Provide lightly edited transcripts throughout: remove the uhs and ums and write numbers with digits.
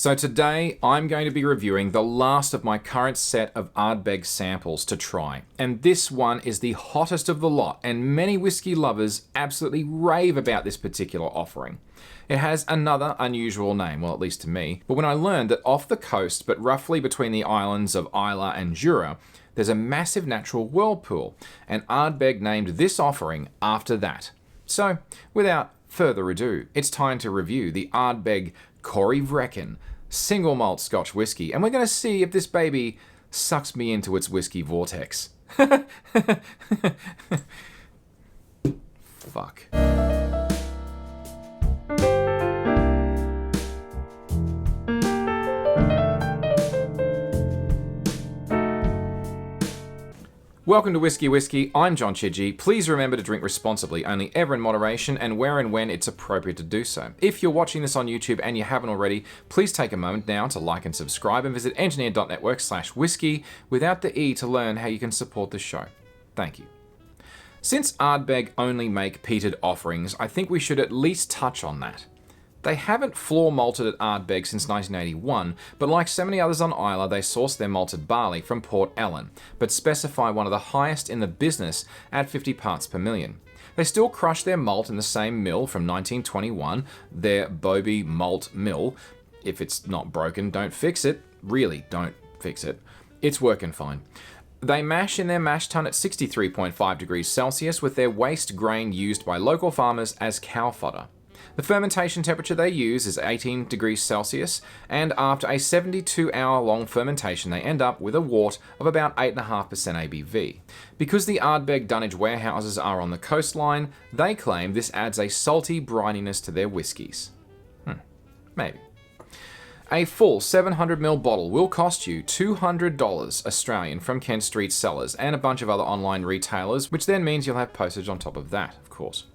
So today I'm going to be reviewing the last of my current set of Ardbeg samples to try. And this one is the hottest of the lot, and many whiskey lovers absolutely rave about this particular offering. It has another unusual name, well at least to me, but when I learned that off the coast, but roughly between the islands of Islay and Jura, there's a massive natural whirlpool, and Ardbeg named this offering after that. So, without further ado, it's time to review the Ardbeg Corryvreckan single malt Scotch whiskey, and we're going to see if this baby sucks me into its whiskey vortex. Fuck. Welcome to Whisky. I'm John Chidgey. Please remember to drink responsibly, only ever in moderation, and where and when it's appropriate to do so. If you're watching this on YouTube and you haven't already, please take a moment now to like and subscribe and visit engineer.network/whisky without the E to learn how you can support the show. Thank you. Since Ardbeg only make peated offerings, I think we should at least touch on that. They haven't floor malted at Ardbeg since 1981, but like so many others on Islay, they source their malted barley from Port Ellen, but specify one of the highest in the business at 50 parts per million. They still crush their malt in the same mill from 1921, their Bobby malt mill. If it's not broken, don't fix it. Really, don't fix it. It's working fine. They mash in their mash tun at 63.5 degrees Celsius with their waste grain used by local farmers as cow fodder. The fermentation temperature they use is 18 degrees Celsius, and after a 72-hour-long fermentation, they end up with a wort of about 8.5% ABV. Because the Ardbeg dunnage warehouses are on the coastline, they claim this adds a salty brininess to their whiskies. Maybe. A full 700ml bottle will cost you $200 Australian from Kent Street Cellars and a bunch of other online retailers, which then means you'll have postage on top of that, of course.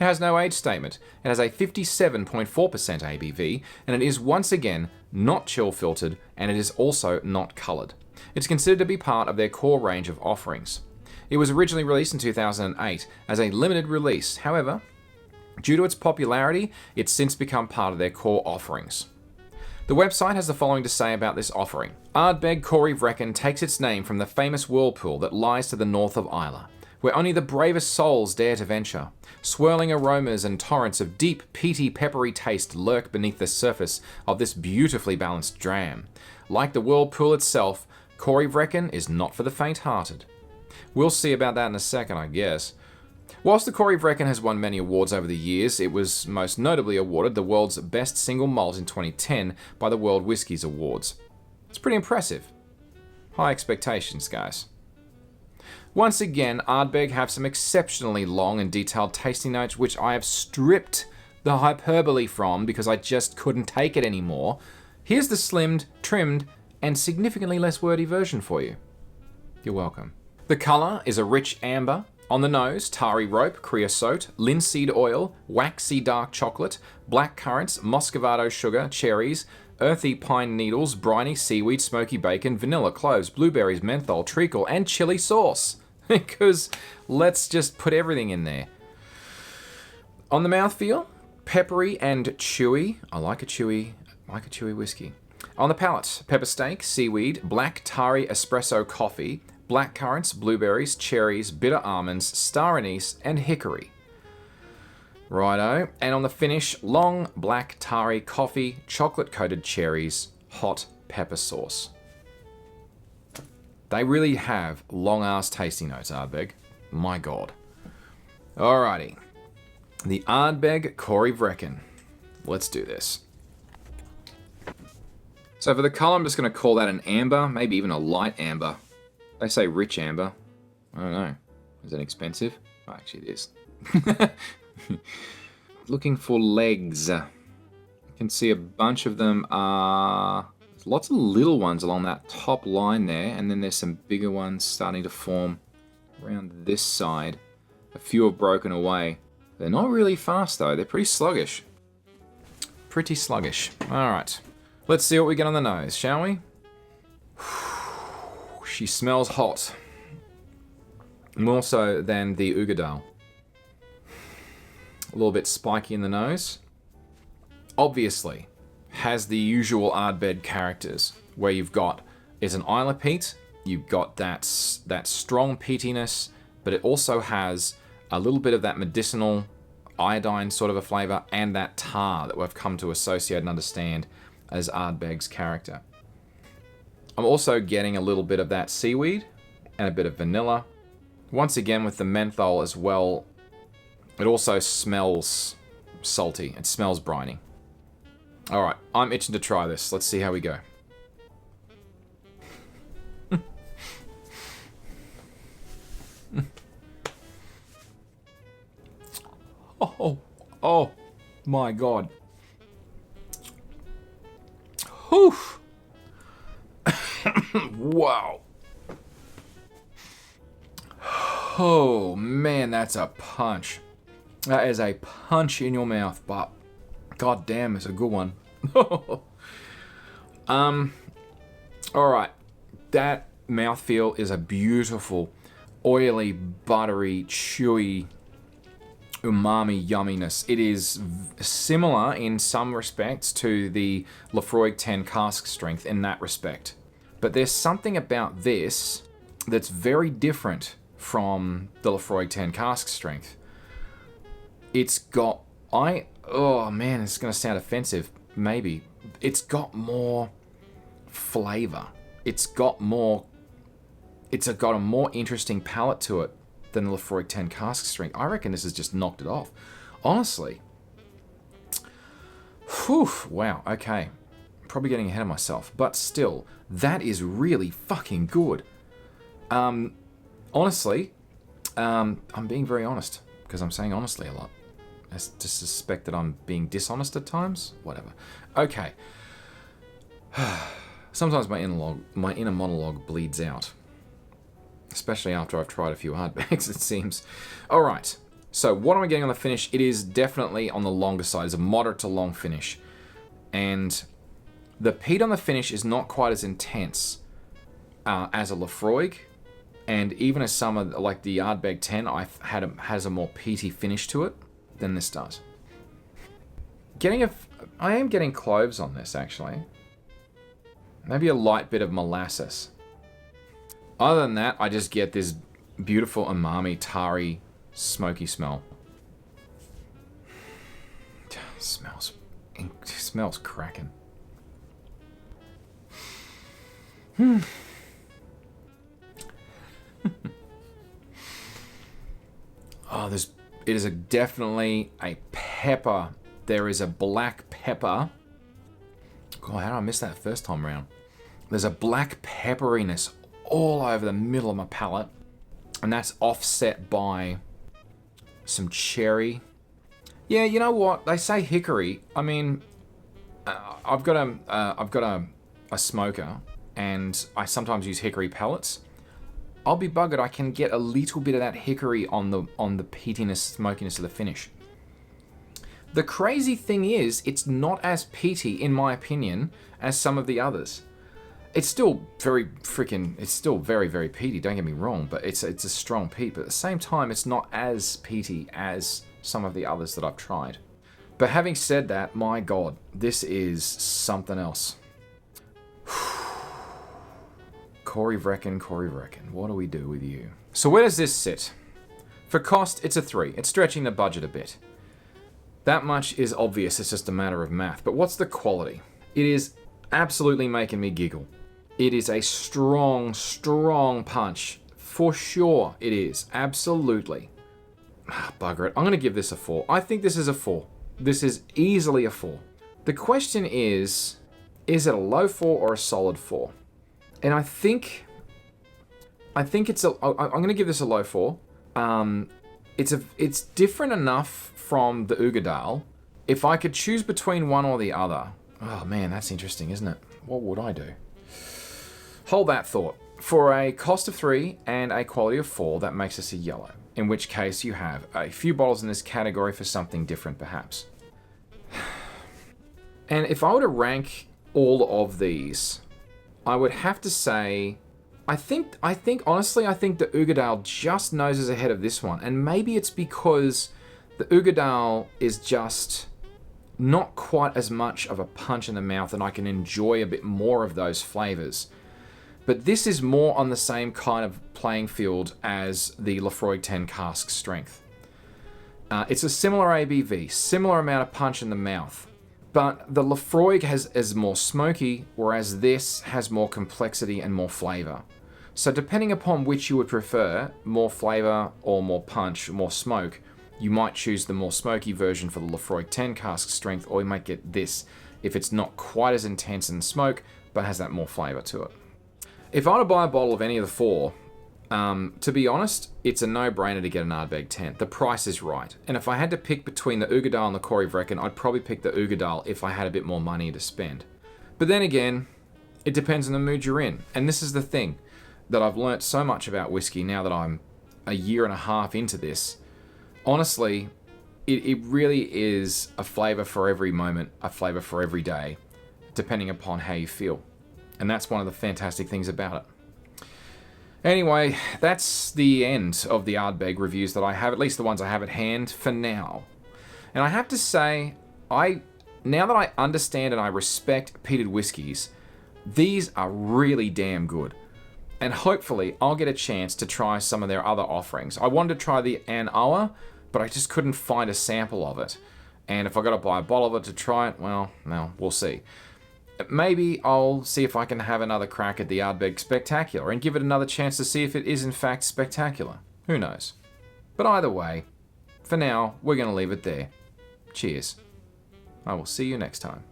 It has no age statement, it has a 57.4% ABV, and it is once again not chill filtered, and it is also not coloured. It's considered to be part of their core range of offerings. It was originally released in 2008 as a limited release, however, due to its popularity, it's since become part of their core offerings. The website has the following to say about this offering. Ardbeg Corryvreckan takes its name from the famous whirlpool that lies to the north of Islay, where only the bravest souls dare to venture. Swirling aromas and torrents of deep, peaty, peppery taste lurk beneath the surface of this beautifully balanced dram. Like the whirlpool itself, Corryvreckan is not for the faint-hearted. We'll see about that in a second, I guess. Whilst the Corryvreckan has won many awards over the years, it was most notably awarded the world's best single malt in 2010 by the World Whiskies Awards. It's pretty impressive. High expectations, guys. Once again, Ardbeg have some exceptionally long and detailed tasting notes, which I have stripped the hyperbole from because I just couldn't take it anymore. Here's the slimmed, trimmed, and significantly less wordy version for you. You're welcome. The colour is a rich amber. On the nose, tarry rope, creosote, linseed oil, waxy dark chocolate, black currants, muscovado sugar, cherries, earthy pine needles, briny seaweed, smoky bacon, vanilla, cloves, blueberries, menthol, treacle, and chili sauce. Because let's just put everything in there. On the mouthfeel, peppery and chewy. I like a chewy whiskey. On the palate, pepper steak, seaweed, black tarry espresso coffee, black currants, blueberries, cherries, bitter almonds, star anise, and hickory. Righto. And on the finish, long black tarry coffee, chocolate-coated cherries, hot pepper sauce. They really have long-ass tasting notes, Ardbeg. My god. Alrighty. The Ardbeg Corryvreckan. Let's do this. So for the colour, I'm just going to call that an amber, maybe even a light amber. They say rich amber. I don't know. Is that expensive? Oh, actually it is. Looking for legs. You can see a bunch of them are... There's lots of little ones along that top line there, and then there's some bigger ones starting to form around this side. A few have broken away. They're not really fast though, they're pretty sluggish. Pretty sluggish. Alright, let's see what we get on the nose, shall we? She smells hot. More so than the Ugadal. A little bit spiky in the nose. Obviously, has the usual Ardbeg characters, where you've got, it's an Isla peat, you've got that strong peatiness, but it also has a little bit of that medicinal iodine sort of a flavour, and that tar that we've come to associate and understand as Ardbeg's character. I'm also getting a little bit of that seaweed and a bit of vanilla. Once again with the menthol as well, it also smells salty. It smells briny. Alright, I'm itching to try this. Let's see how we go. Oh my god. Whew. Wow. Oh man, that's a punch. That is a punch in your mouth, but god damn, it's a good one. Alright. That mouthfeel is a beautiful, oily, buttery, chewy, umami yumminess. It is similar in some respects to the Laphroaig 10 Cask Strength in that respect. But there's something about this that's very different from the Laphroaig 10 Cask Strength. It's got... oh man, it's going to sound offensive, maybe. It's got more flavour. It's got a more interesting palate to it than the Laphroaig 10 Cask Strength. I reckon this has just knocked it off. Honestly. Whew, wow, okay. Probably getting ahead of myself. But still, that is really fucking good. Honestly, I'm being very honest, because I'm saying honestly a lot. I just suspect that I'm being dishonest at times. Whatever. Okay. Sometimes my inner monologue bleeds out. Especially after I've tried a few Ardbegs, it seems. Alright, so what am I getting on the finish? It is definitely on the longer side. It's a moderate to long finish. And the peat on the finish is not quite as intense as a Laphroaig. And even as some of, like the Ardbeg 10, has a more peaty finish to it than this does. I am getting cloves on this, actually. Maybe a light bit of molasses. Other than that, I just get this beautiful umami, tarry, smoky smell. It smells cracking. Oh, it is definitely a pepper. There is a black pepper. God, how did I miss that first time round? There's a black pepperiness all over the middle of my palate, and that's offset by some cherry. Yeah, you know what? They say hickory. I mean, I've got a smoker, and I sometimes use hickory pellets. I'll be buggered. I can get a little bit of that hickory on the peatiness, smokiness of the finish. The crazy thing is, it's not as peaty, in my opinion, as some of the others. It's still very, very peaty, don't get me wrong, but it's a strong peat. But at the same time, it's not as peaty as some of the others that I've tried. But having said that, my God, this is something else. Corryvreckan, what do we do with you? So where does this sit? For cost, it's a 3. It's stretching the budget a bit. That much is obvious, it's just a matter of math. But what's the quality? It is absolutely making me giggle. It is a strong, strong punch. For sure it is. Absolutely. Bugger it. I'm going to give this a 4. I think this is a 4. This is easily a 4. The question is it a low 4 or a solid 4? And I think it's I'm going to give this a low 4. It's different enough from the Uigeadail. If I could choose between one or the other, oh man, that's interesting, isn't it? What would I do? Hold that thought. For a cost of 3 and a quality of 4, that makes us a yellow. In which case you have a few bottles in this category for something different, perhaps. And if I were to rank all of these, I would have to say, I think honestly, I think the Uigeadail just noses ahead of this one. And maybe it's because the Uigeadail is just not quite as much of a punch in the mouth, and I can enjoy a bit more of those flavors. But this is more on the same kind of playing field as the Laphroaig 10 Cask Strength. It's a similar ABV, similar amount of punch in the mouth, but the Laphroaig is more smoky, whereas this has more complexity and more flavor. So depending upon which you would prefer, more flavor or more punch, more smoke, you might choose the more smoky version for the Laphroaig 10 Cask Strength, or you might get this if it's not quite as intense in smoke, but has that more flavor to it. If I were to buy a bottle of any of the four, to be honest, it's a no-brainer to get an Ardbeg 10. The price is right. And if I had to pick between the Uigeadail and the Corryvreckan, I'd probably pick the Uigeadail if I had a bit more money to spend. But then again, it depends on the mood you're in. And this is the thing that I've learnt so much about whiskey now that I'm a year and a half into this. Honestly, it really is a flavour for every moment, a flavour for every day, depending upon how you feel. And that's one of the fantastic things about it. Anyway, that's the end of the Ardbeg reviews that I have, at least the ones I have at hand for now. And I have to say, now that I understand and I respect peated whiskies, these are really damn good. And hopefully I'll get a chance to try some of their other offerings. I wanted to try the An Oa, but I just couldn't find a sample of it. And if I got to buy a bottle of it to try it, well, we'll see. Maybe I'll see if I can have another crack at the Ardbeg Spectacular and give it another chance to see if it is in fact spectacular. Who knows? But either way, for now, we're going to leave it there. Cheers. I will see you next time.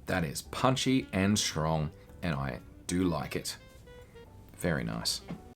That is punchy and strong, and I do like it. Very nice.